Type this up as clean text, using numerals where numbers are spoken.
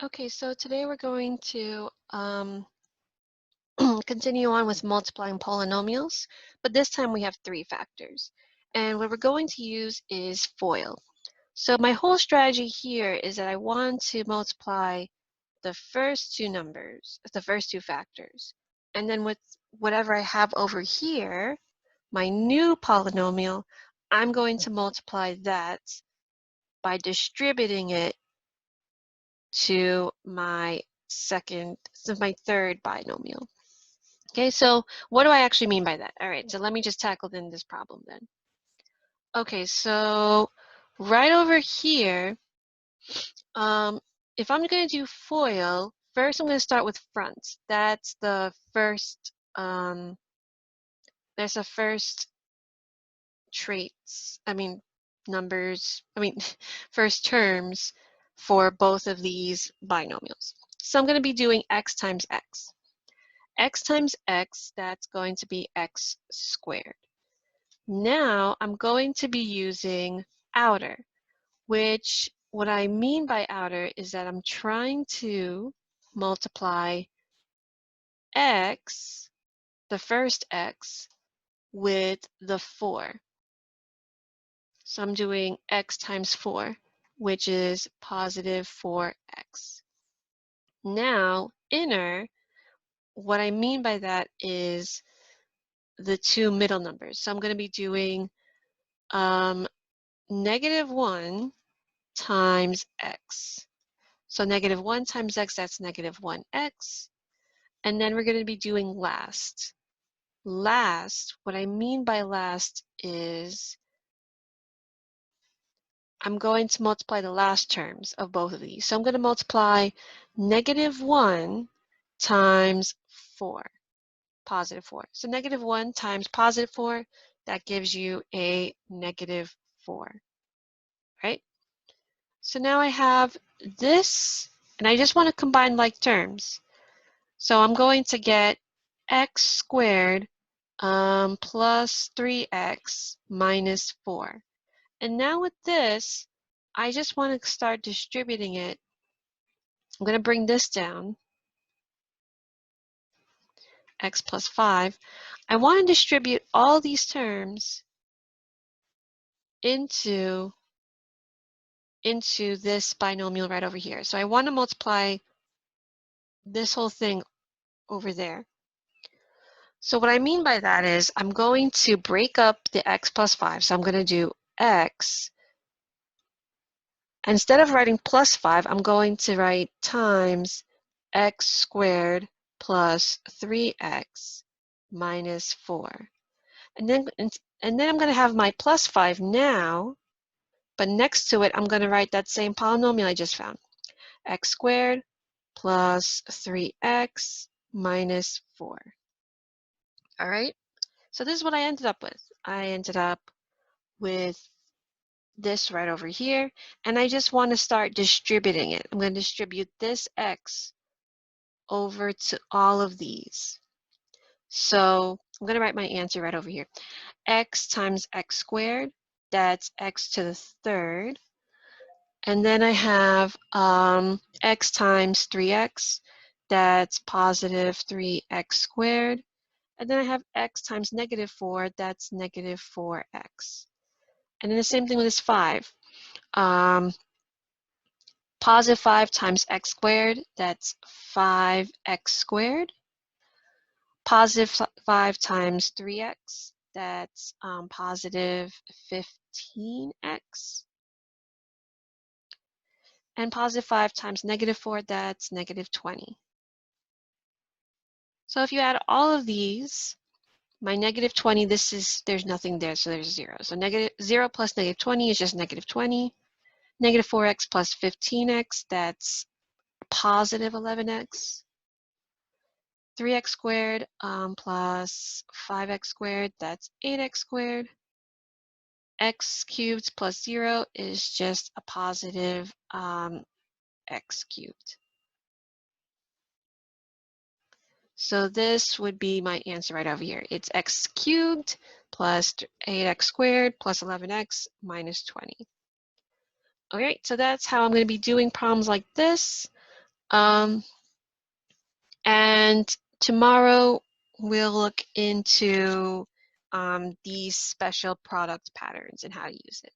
Okay, so today we're going to continue on with multiplying polynomials, but this time we have 3 factors. And what we're going to use is FOIL. So my whole strategy here is that I want to multiply the first 2 numbers, the first 2 factors. And then with whatever I have over here, my new polynomial, I'm going to multiply that by distributing it to my third binomial. Okay, so what do I actually mean by that? All right, so let me just tackle then this problem then. Okay, so right over here, if I'm going to do FOIL, first I'm going to start with front. That's the first, there's the first traits, numbers, first terms for both of these binomials. So I'm going to be doing x times x. X times x, that's going to be x squared. Now I'm going to be using outer, which what I mean by outer is that I'm trying to multiply x, the first x, with the 4. So I'm doing x times 4, which is positive 4x. Now, inner, what I mean by that is the 2 middle numbers. So I'm going to be doing negative 1 times x. So negative 1 times x, that's negative 1x. And then we're going to be doing last. Last, what I mean by last is I'm going to multiply the last terms of both of these. So I'm going to multiply negative 1 times 4, positive 4. So negative 1 times positive 4, that gives you a negative 4, right? So now I have this, and I just want to combine like terms. So I'm going to get x squared plus 3x minus 4. And now with this, I just want to start distributing it. I'm going to bring this down, x plus 5. I want to distribute all these terms into this binomial right over here. So I want to multiply this whole thing over there. So what I mean by that is I'm going to break up the x plus 5. So I'm going to do x. Instead of writing plus 5, I'm going to write times x squared plus 3x minus 4. And then I'm going to have my plus 5 now, but next to it, I'm going to write that same polynomial I just found. X squared plus 3x minus 4. All right, so this is what I ended up with. I ended up with this right over here, and I just want to start distributing it. I'm going to distribute this x over to all of these. So I'm going to write my answer right over here. X times x squared, that's x to the third. And then I have x times 3x, that's positive 3x squared. And then I have x times negative 4, that's negative 4x. And then the same thing with this 5. Positive 5 times x squared, that's 5x squared. Positive 5 times 3x, that's positive 15x. And positive 5 times negative 4, that's negative 20. So if you add all of these, my negative 20, there's nothing there, so there's 0. So negative 0 plus negative 20 is just negative 20. Negative 4x plus 15x, that's positive 11x. 3x squared plus 5x squared, that's 8x squared. X cubed plus 0 is just a positive x cubed. So this would be my answer right over here. It's x cubed plus 8x squared plus 11x minus 20. Okay, so that's how I'm going to be doing problems like this. And tomorrow we'll look into these special product patterns and how to use it.